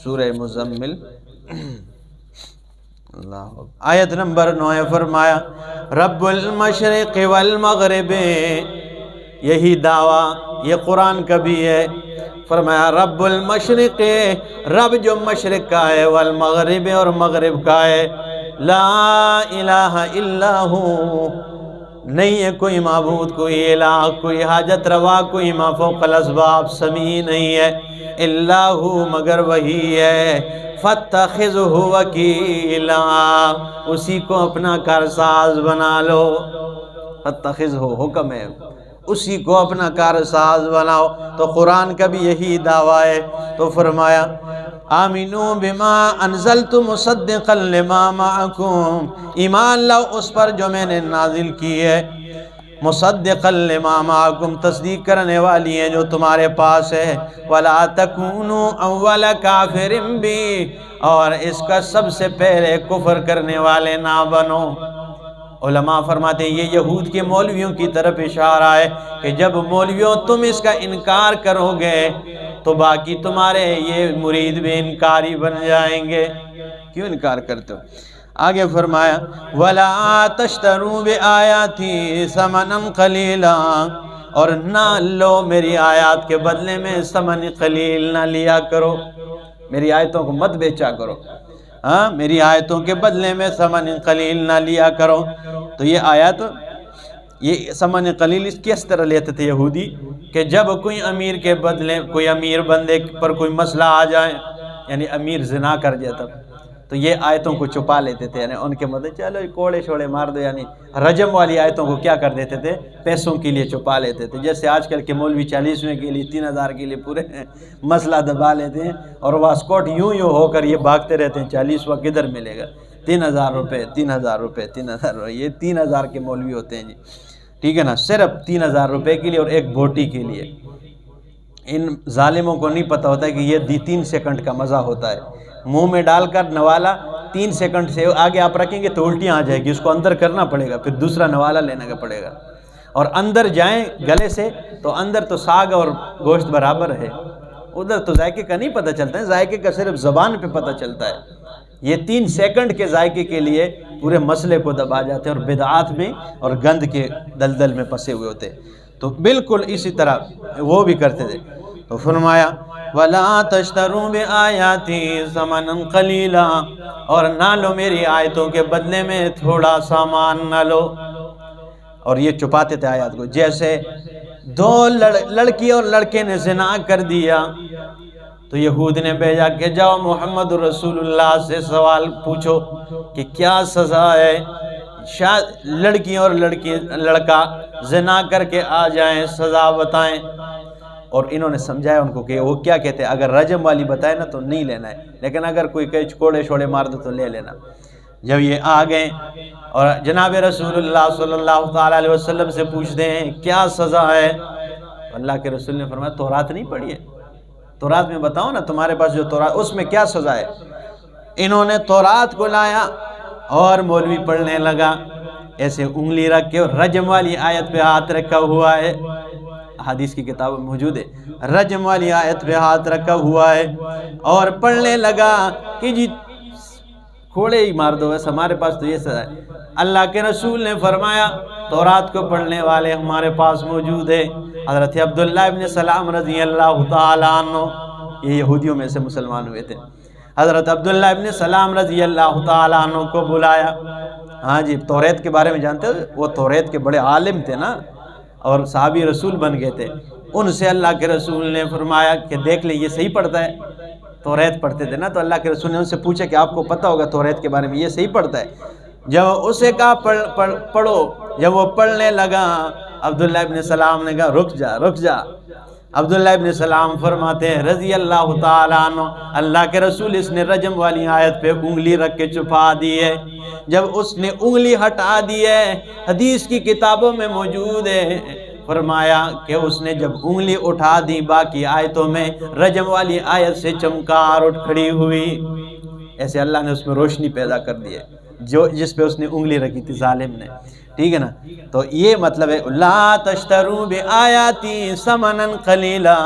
سورہ مزمل اللہ آیت نمبر 9 ہے، فرمایا رب المشرق والمغرب، یہی دعویٰ یہ قرآن کا بھی ہے، فرمایا رب المشرق، رب جو مشرق کا ہے، والمغرب اور مغرب کا ہے، لا الہ الا ہو، نہیں ہے کوئی معبود، کوئی الہ، کوئی حاجت روا، کوئی ما فوق الاسباب، سمیع نہیں ہے، الا ہو مگر وہی ہے، فاتخذہ وکیلا، اسی کو اپنا کارساز بنا لو، فاتخذہ حکم ہے، اسی کو اپنا کارساز بناؤ۔ تو قرآن کا بھی یہی دعویٰ ہے، تو فرمایا آمنوا بما انزلت مصدقا لما معکم، ایمان لاؤ اس پر جو میں نے نازل کی ہے، مصدقا لما معکم، تصدیق کرنے والی ہیں جو تمہارے پاس ہے، ولا تکونوا اول کافر بھی، اور اس کا سب سے پہلے کفر کرنے والے نہ بنو۔ علماء فرماتے ہیں یہ یہود کے مولویوں کی طرف اشارہ ہے کہ جب مولویوں تم اس کا انکار کرو گے تو باقی تمہارے یہ مرید بھی انکاری بن جائیں گے، کیوں انکار کرتے ہو؟ آگے فرمایا وَلَا تَشْتَرُوا بِآيَاتِي ثَمَنًا قَلِيلًا، اور نہ لو میری آیات کے بدلے میں ثمن قلیل نہ لیا کرو، میری آیتوں کو مت بیچا کرو، ہاں میری آیتوں کے بدلے میں ثمن قلیل نہ لیا کرو۔ تو یہ آیت، یہ ثمن قلیل اس کس طرح لیتے تھے یہودی کہ جب کوئی امیر کے بدلے، کوئی امیر بندے پر کوئی مسئلہ آ جائے، یعنی امیر زنا کر جاتا تو یہ آیتوں کو چھپا لیتے تھے، یعنی ان کے مدد چلو کوڑے شوڑے مار دو، یعنی رجم والی آیتوں کو کیا کر دیتے تھے، پیسوں کے لیے چھپا لیتے تھے۔ جیسے آج کل کے مولوی 40ویں کے لیے 3000 کے لیے پورے مسئلہ دبا لیتے ہیں اور واسکوٹ یوں ہو کر یہ بھاگتے رہتے ہیں 40واں کدھر ملے گا، 3000 روپے 3000 روپے 3000 روپے، یہ 3000 کے مولوی ہوتے ہیں جی، ٹھیک ہے نا، صرف 3000 روپے کے لیے اور ایک بوٹی کے لیے۔ ان ظالموں کو نہیں پتہ ہوتا ہے کہ یہ 3 سیکنڈ کا مزہ ہوتا ہے، منہ میں ڈال کر نوالا 3 سیکنڈ سے آگے آپ رکھیں گے تو الٹیاں آ جائے گی، اس کو اندر کرنا پڑے گا، پھر دوسرا نوالا لینے کا پڑے گا، اور اندر جائیں گلے سے تو اندر تو ساگ اور گوشت برابر ہے، ادھر تو ذائقے کا نہیں پتہ چلتا ہے، ذائقے کا صرف زبان پہ پتہ چلتا ہے۔ یہ 3 سیکنڈ کے ذائقے کے لیے پورے مسئلے کو دبا جاتے ہیں اور بدعات میں اور گند کے دلدل میں پھنسے ہوئے ہوتے ہیں۔ تو بالکل اسی طرح وہ بھی کرتے تھے۔ تو فرمایا وَلَا تَشْتَرُوا بِآيَاتِي ثَمَنًا قَلِيلًا، اور نہ لو میری آیتوں کے بدلے میں تھوڑا سامان نہ لو، اور یہ چھپاتے تھے آیات کو۔ جیسے 2 لڑکی اور لڑکے نے زنا کر دیا تو یہود نے بھیجا کہ جاؤ محمد رسول اللہ سے سوال پوچھو کہ کیا سزا ہے، شاید لڑکی اور لڑکا زنا کر کے آ جائیں، سزا بتائیں۔ اور انہوں نے سمجھایا ان کو کہ وہ کیا کہتے ہیں، اگر رجم والی بتائے نا تو نہیں لینا ہے، لیکن اگر کوئی کئی کوڑے شوڑے مار دو تو لے لینا۔ جب یہ آ گئے اور جناب رسول اللہ صلی اللہ تعالیٰ علیہ وسلم سے پوچھتے ہیں کیا سزا ہے، اللہ کے رسول نے فرمایا تورات نہیں پڑھی ہے، تورات میں بتاؤ نا تمہارے پاس جو تورات اس میں کیا سزا ہے۔ انہوں نے تورات کو لایا اور مولوی پڑھنے لگا، ایسے انگلی رکھ کے، رجم والی آیت پہ ہاتھ رکھا ہوا ہے، حدیث کی کتاب میں موجود ہے، رجم والی آیت پہ ہاتھ رکھا ہوا ہے، اور پڑھنے لگا کہ جی کوڑے ہی مار دو، بس ہمارے پاس تو یہ سزا ہے۔ اللہ کے رسول نے فرمایا تورات کو پڑھنے والے ہمارے پاس موجود ہے، حضرت عبداللہ ابن سلام رضی اللہ تعالیٰ عنہ، یہ یہودیوں میں سے مسلمان ہوئے تھے، حضرت عبداللہ ابن سلام رضی اللہ تعالیٰ عنہ کو بلایا۔ ہاں جی، توریت کے بارے میں جانتے ہو، وہ توریت کے بڑے عالم تھے نا، اور صحابی رسول بن گئے تھے۔ ان سے اللہ کے رسول نے فرمایا کہ دیکھ لے یہ صحیح پڑھتا ہے، توریت پڑھتے تھے نا، تو اللہ کے رسول نے ان سے پوچھا کہ آپ کو پتہ ہوگا توریت کے بارے میں، یہ صحیح پڑھتا ہے؟ جب اسے کہا پڑھو، جب وہ پڑھنے لگا عبداللہ ابن سلام نے کہا رک جا۔ عبداللہ ابن سلام فرماتے ہیں رضی اللہ تعالیٰ عنہ، اللہ کے رسول اس نے رجم والی آیت پہ انگلی رکھ کے چھپا دی ہے۔ جب اس نے انگلی ہٹا دی ہے، حدیث کی کتابوں میں موجود ہے، فرمایا کہ اس نے جب انگلی اٹھا دی باقی آیتوں میں رجم والی آیت سے چمکار اٹھ کھڑی ہوئی، ایسے اللہ نے اس میں روشنی پیدا کر دی ہے جس پہ اس نے انگلی رکھی تھی ظالم نے، ٹھیک ہے نا۔ تو یہ مطلب ہے لا تشتروا بآیاتی ثمنا قلیلا،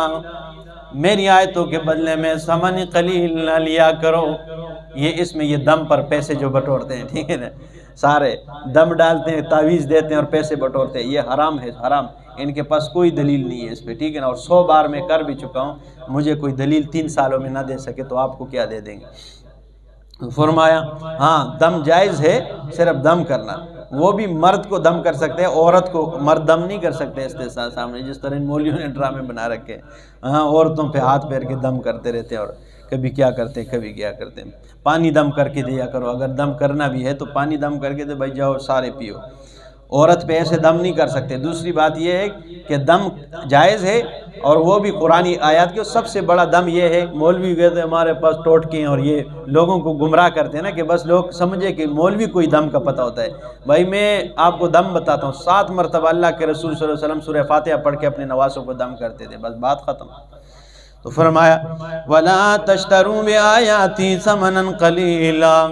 میری آیتوں کے بدلے میں ثمن قلیل نہ لیا کرو۔ اس میں یہ دم پر پیسے جو بٹورتے ہیں، ٹھیک ہے نا، سارے دم ڈالتے ہیں، تعویذ دیتے ہیں اور پیسے بٹورتے ہیں، یہ حرام ہے، حرام۔ ان کے پاس کوئی دلیل نہیں ہے اس پہ، ٹھیک ہے نا، اور 100 بار میں کر بھی چکا ہوں، مجھے کوئی دلیل 3 سالوں میں نہ دے سکے تو آپ کو کیا دے دیں گے۔ فرمایا ہاں دم جائز ہے، صرف دم کرنا، وہ بھی مرد کو دم کر سکتے ہیں، عورت کو مرد دم نہیں کر سکتے استحصال سامنے، جس طرح ان مولیوں نے ڈرامے بنا رکھے، ہاں عورتوں پہ ہاتھ پیر کے دم کرتے رہتے ہیں، اور کبھی کیا کرتے کبھی کیا کرتے ہیں۔ پانی دم کر کے دیا کرو، اگر دم کرنا بھی ہے تو پانی دم کر کے دے بھائی، جاؤ سارے پیو، عورت پہ ایسے دم نہیں کر سکتے۔ دوسری بات یہ ہے کہ دم جائز ہے، اور وہ بھی قرآنی آیات کے سب سے بڑا دم یہ ہے، مولوی گئے تھے ہمارے پاس ٹوٹکے ہیں اور یہ لوگوں کو گمراہ کرتے ہیں نا، کہ بس لوگ سمجھے کہ مولوی کوئی دم کا پتہ ہوتا ہے۔ بھائی میں آپ کو دم بتاتا ہوں، 7 مرتبہ اللہ کے رسول صلی اللہ علیہ وسلم سورہ فاتحہ پڑھ کے اپنے نواسوں کو دم کرتے تھے، بس بات ختم۔ تو فرمایا وَلَا تَشْتَرُوا بِآيَاتِي ثَمَنًا قَلِيلًا،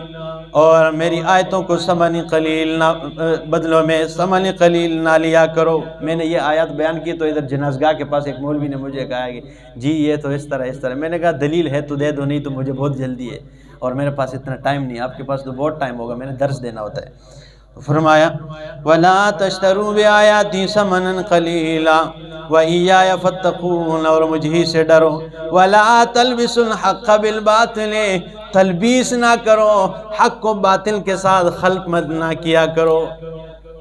اور میری آیتوں کو ثمن قلیل نہ بدلوں میں ثمن قلیل نہ لیا کرو۔ میں نے یہ آیات بیان کی تو ادھر جنازگاہ کے پاس ایک مولوی نے مجھے کہا کہ جی یہ تو اس طرح، میں نے کہا دلیل ہے تو دے دو، نہیں تو مجھے بہت جلدی ہے اور میرے پاس اتنا ٹائم نہیں، آپ کے پاس تو بہت ٹائم ہوگا، میں نے درس دینا ہوتا ہے۔ فرمایا وَلَا تَشْتَرُوا بِآيَاتِي ثَمَنًا قَلِيلًا وَإِيَّايَ فَاتَّقُونِ، اور مجھ ہی سے ڈرو۔ وَلَا تَلْبِسُوا الْحَقَّ بِالْبَاطِلِ، تلبیس نہ کرو، حق کو باطل کے ساتھ خلط مت نہ کیا کرو۔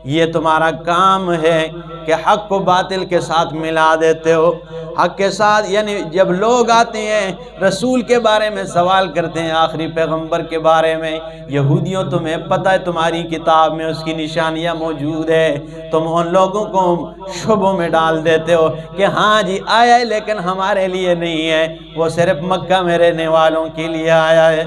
یہ تمہارا کام ہے کہ حق کو باطل کے ساتھ ملا دیتے ہو، حق کے ساتھ، یعنی جب لوگ آتے ہیں رسول کے بارے میں سوال کرتے ہیں، آخری پیغمبر کے بارے میں، یہودیوں تمہیں پتہ ہے تمہاری کتاب میں اس کی نشانیاں موجود ہے، تم ان لوگوں کو شبوں میں ڈال دیتے ہو کہ ہاں جی آیا ہے لیکن ہمارے لیے نہیں ہے، وہ صرف مکہ میں رہنے والوں کے لیے آیا ہے،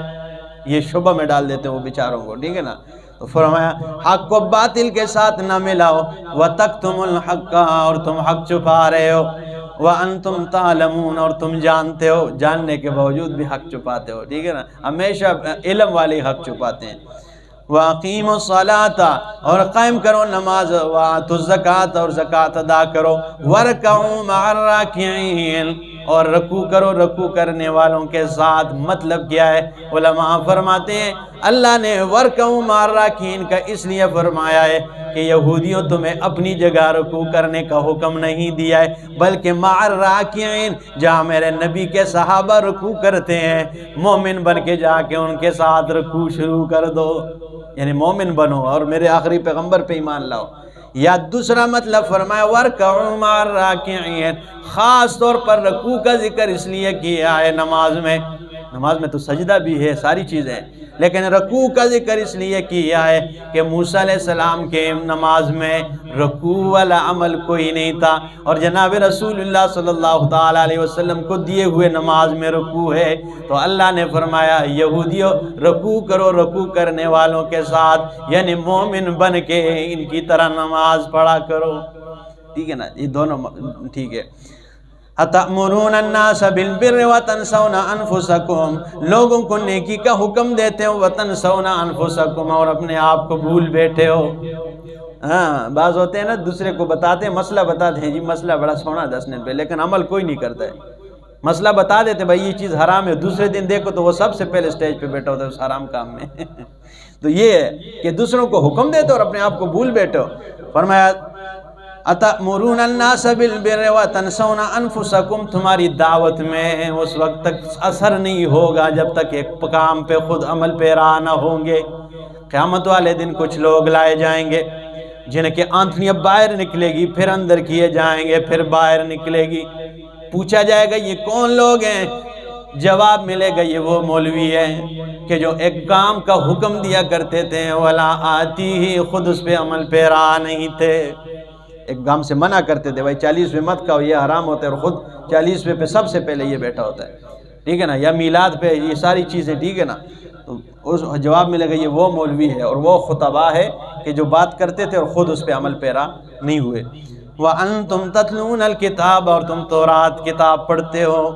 یہ شبہ میں ڈال دیتے ہو بیچاروں کو، ٹھیک ہے نا۔ تو فرمایا حق کو باطل کے ساتھ نہ ملاؤ، وَتَكْتُمُ الْحَقَّ، اور تم حق چھپا رہے ہو، وَأَنْتُمْ تَعْلَمُونَ، اور تم جانتے ہو، جاننے کے باوجود بھی حق چھپاتے ہو، ٹھیک ہے نا، ہمیشہ علم والے حق چھپاتے ہیں۔ وَأَقِيمُوا الصَّلَاةَ، اور قائم کرو نماز، وَآتُوا الزَّكَاةَ، اور زکوٰۃ ادا کرو، وَارْكَعُوا مَعَ الرَّاكِعِينَ، اور رکوع کرو رکوع کرنے والوں کے ساتھ۔ مطلب کیا ہے؟ علماء فرماتے ہیں اللہ نے وَارْكَعُوا مَعَ الرَّاكِعِينَ کا اس لیے فرمایا ہے کہ یہودیوں تمہیں اپنی جگہ رکوع کرنے کا حکم نہیں دیا ہے، بلکہ مع الراکعین، جہاں میرے نبی کے صحابہ رکوع کرتے ہیں، مومن بن کے جا کے ان کے ساتھ رکوع شروع کر دو، یعنی مومن بنو اور میرے آخری پیغمبر پہ ایمان لاؤ۔ یا دوسرا مطلب فرمایا وَارْكَعُوا مَعَ الرَّاكِعِينَ، خاص طور پر رکوع کا ذکر اس لیے کیا ہے نماز میں تو سجدہ بھی ہے، ساری چیزیں، لیکن رکوع کا ذکر اس لیے کیا ہے کہ موسیٰ علیہ السلام کے نماز میں رکوع والا عمل کوئی نہیں تھا، اور جناب رسول اللہ صلی اللہ تعالیٰ علیہ وسلم کو دیے ہوئے نماز میں رکوع ہے، تو اللہ نے فرمایا یہودیوں رکوع کرو رکوع کرنے والوں کے ساتھ، یعنی مومن بن کے ان کی طرح نماز پڑھا کرو، ٹھیک ہے نا، یہ دونوں ٹھیک ہے۔ أَتَأْمُرُونَ النَّاسَ بِالْبِرِّ وَتَنْسَوْنَ أَنفُسَكُمْ، لوگوں کو نیکی کا حکم دیتے ہو، وَتَنْسَوْنَ أَنفُسَكُمْ، اور اپنے آپ کو بھول بیٹھے ہو۔ ہاں بعض ہوتے ہیں نا دوسرے کو بتاتے ہیں، مسئلہ بتاتے ہیں، جی مسئلہ بڑا سونا 10 دن پہ، لیکن عمل کوئی نہیں کرتا ہے۔ مسئلہ بتا دیتے بھائی یہ چیز حرام ہے، دوسرے دن دیکھو تو وہ سب سے پہلے سٹیج پہ بیٹھا ہوتا ہے اس حرام کام میں۔ تو یہ ہے کہ دوسروں کو حکم دیتے ہو اور اپنے آپ کو بھول بیٹھے ہو۔ فرمایا أَتَأْمُرُونَ النَّاسَ بِالْبِرِّ وَتَنْسَوْنَ أَنفُسَكُمْ، تمہاری دعوت میں اس وقت تک اثر نہیں ہوگا جب تک ایک کام پہ خود عمل پیرا نہ ہوں گے۔ قیامت والے دن کچھ لوگ لائے جائیں گے جن کے آنتھیاں باہر نکلے گی، پھر اندر کیے جائیں گے، پھر باہر نکلے گی، پوچھا جائے گا یہ کون لوگ ہیں؟ جواب ملے گا یہ وہ مولوی ہے کہ جو ایک کام کا حکم دیا کرتے تھے ولا آتی ہی، خود اس پہ عمل پیرا نہیں تھے۔ ایک کام سے منع کرتے تھے، بھائی 40ویں مت کھاؤ یہ حرام ہوتا ہے، اور خود 40ویں پہ سب سے پہلے یہ بیٹھا ہوتا ہے، ٹھیک ہے نا، یا میلاد پہ یہ ساری چیزیں، ٹھیک ہے نا۔ تو اس جواب ملے گا یہ وہ مولوی ہے اور وہ خطباء ہے کہ جو بات کرتے تھے اور خود اس پہ عمل پیرا نہیں ہوئے۔ وَأَنْتُمْ تَتْلُونَ الْكِتَابَ، اور تم تورات کتاب پڑھتے ہو،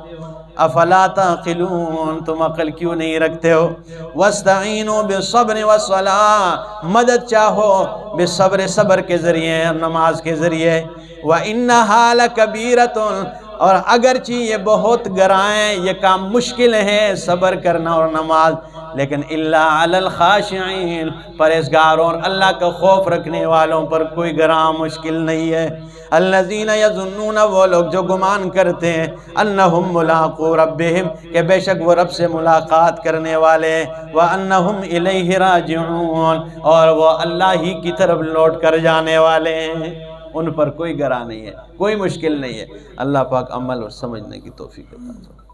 افلا تعقلون، تم عقل کیوں نہیں رکھتے ہو؟ وَاسْتَعِينُوا بِالصَّبْرِ وَالصَّلَاةِ، مدد چاہو بالصبر، صبر کے ذریعے اور نماز کے ذریعے۔ وَإِنَّهَا لَكَبِيرَةٌ، اور اگرچہ یہ بہت گرائیں، یہ کام مشکل ہے صبر کرنا اور نماز، لیکن الا علی الخاشعین، پرہیزگاروں اور اللہ کا خوف رکھنے والوں پر کوئی گراں مشکل نہیں ہے۔ الذین یظنون، وہ لوگ جو گمان کرتے ہیں، انہم ملاقو ربہم، کہ بے شک وہ رب سے ملاقات کرنے والے ہیں، وانہم الیہ راجعون، اور وہ اللہ ہی کی طرف لوٹ کر جانے والے ہیں، ان پر کوئی گراں نہیں ہے، کوئی مشکل نہیں ہے۔ اللہ پاک عمل اور سمجھنے کی توفیق عطا فرمائے۔